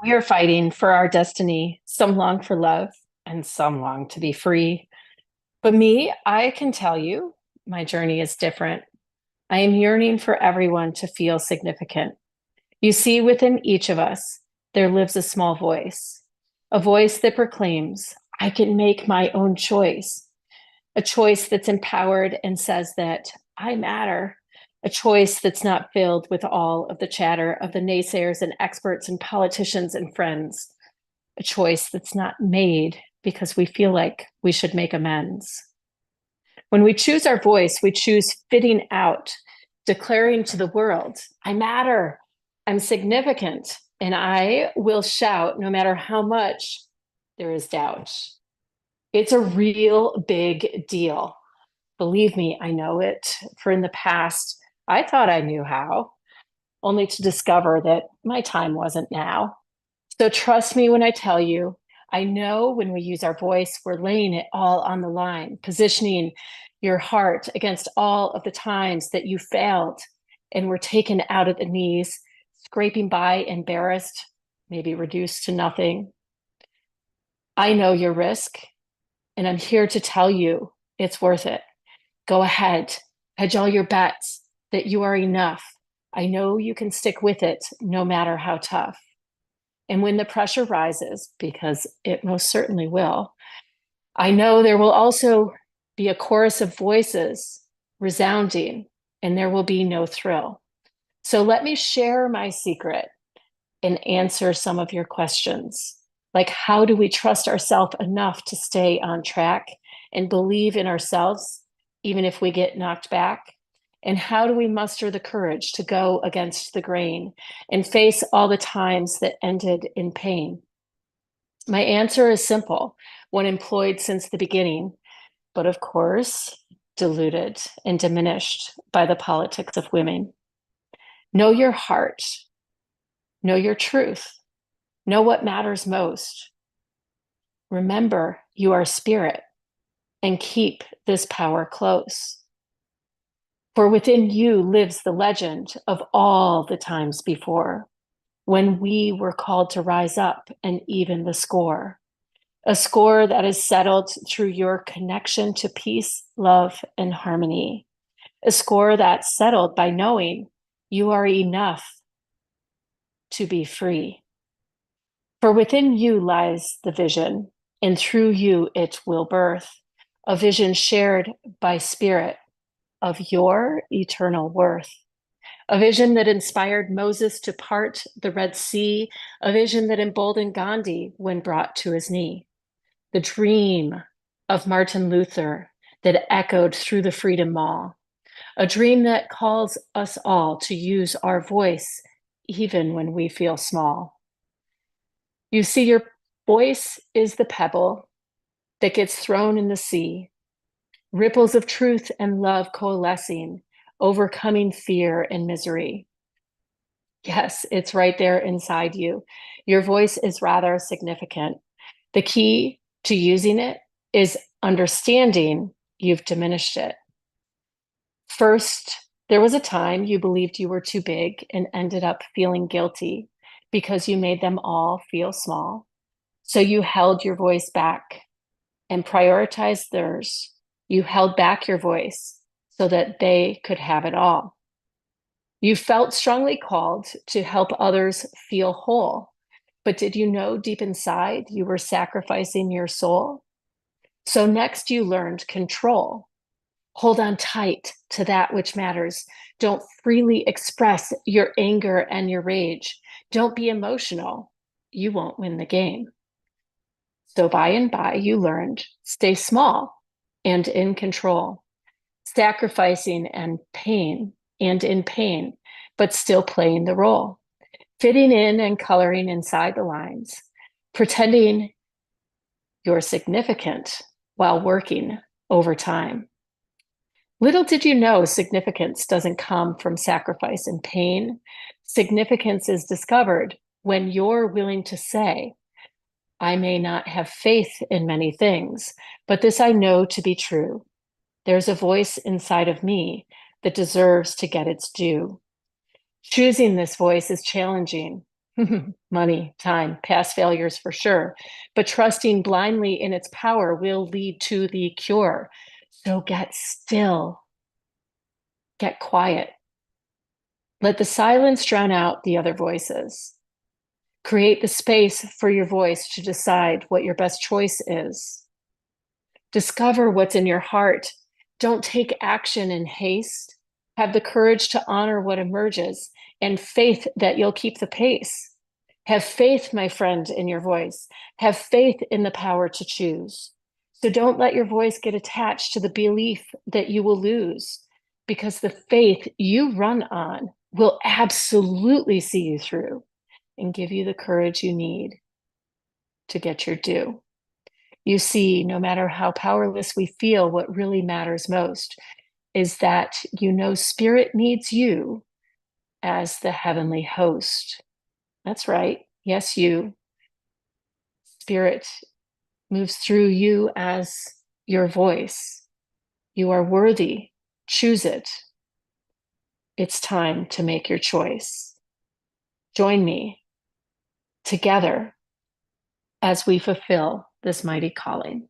We are fighting for our destiny. Some long for love and some long to be free. But me, I can tell you, my journey is different. I am yearning for everyone to feel significant. You see, within each of us, there lives a voice that proclaims, I can make my own choice, a choice that's empowered and says that I matter, a choice that's not filled with all of the chatter of the naysayers and experts and politicians and friends, a choice that's not made because we feel like we should make amends. When we choose our voice, we choose fitting out, declaring to the world, I matter, I'm significant, and I will shout no matter how much there is doubt. It's a real big deal. Believe me, I know it. For in the past, I thought I knew how, only to discover that my time wasn't now. So trust me when I tell you, I know when we use our voice, we're laying it all on the line, positioning your heart against all of the times that you failed and were taken out at the knees, scraping by, embarrassed, maybe reduced to nothing. I know your risk, and I'm here to tell you it's worth it. Go ahead, hedge all your bets that you are enough. I know you can stick with it no matter how tough. And when the pressure rises, because it most certainly will, I know there will also be a chorus of voices resounding, and there will be no thrill. So let me share my secret and answer some of your questions. Like, how do we trust ourselves enough to stay on track and believe in ourselves, even if we get knocked back? And how do we muster the courage to go against the grain and face all the times that ended in pain? My answer is simple, one employed since the beginning, but of course, diluted and diminished by the politics of women. Know your heart, know your truth, know what matters most. Remember, you are spirit, and keep this power close. For within you lives the legend of all the times before, when we were called to rise up and even the score. A score that is settled through your connection to peace, love, and harmony. A score that's settled by knowing you are enough to be free. For within you lies the vision, and through you it will birth a vision shared by spirit of your eternal worth. A vision that inspired Moses to part the Red Sea, a vision that emboldened Gandhi when brought to his knee. The dream of Martin Luther that echoed through the Freedom Mall. A dream that calls us all to use our voice even when we feel small. You see, your voice is the pebble that gets thrown in the sea, ripples of truth and love coalescing, overcoming fear and misery. Yes, it's right there inside you. Your voice is rather significant. The key to using it is understanding you've diminished it. First, there was a time you believed you were too big and ended up feeling guilty because you made them all feel small. So you held your voice back and prioritized theirs. You held back your voice so that they could have it all. You felt strongly called to help others feel whole. But did you know deep inside you were sacrificing your soul? So next you learned control. Hold on tight to that which matters. Don't freely express your anger and your rage. Don't be emotional. You won't win the game. So by and by, you learned stay small and in control, sacrificing and in pain, but still playing the role, fitting in and coloring inside the lines, pretending you're significant while working overtime. Little did you know significance doesn't come from sacrifice and pain. Significance is discovered when you're willing to say, I may not have faith in many things, but this I know to be true. There's a voice inside of me that deserves to get its due. Choosing this voice is challenging. Money, time, past failures for sure. But trusting blindly in its power will lead to the cure. So get still, get quiet. Let the silence drown out the other voices. Create the space for your voice to decide what your best choice is. Discover what's in your heart. Don't take action in haste. Have the courage to honor what emerges and faith that you'll keep the pace. Have faith, my friend, in your voice. Have faith in the power to choose. So don't let your voice get attached to the belief that you will lose, because the faith you run on will absolutely see you through and give you the courage you need to get your due. You see, no matter how powerless we feel, what really matters most is that you know spirit needs you as the heavenly host. That's right. Yes, you. Spirit moves through you as your voice. You are worthy. Choose it. It's time to make your choice. Join me together as we fulfill this mighty calling.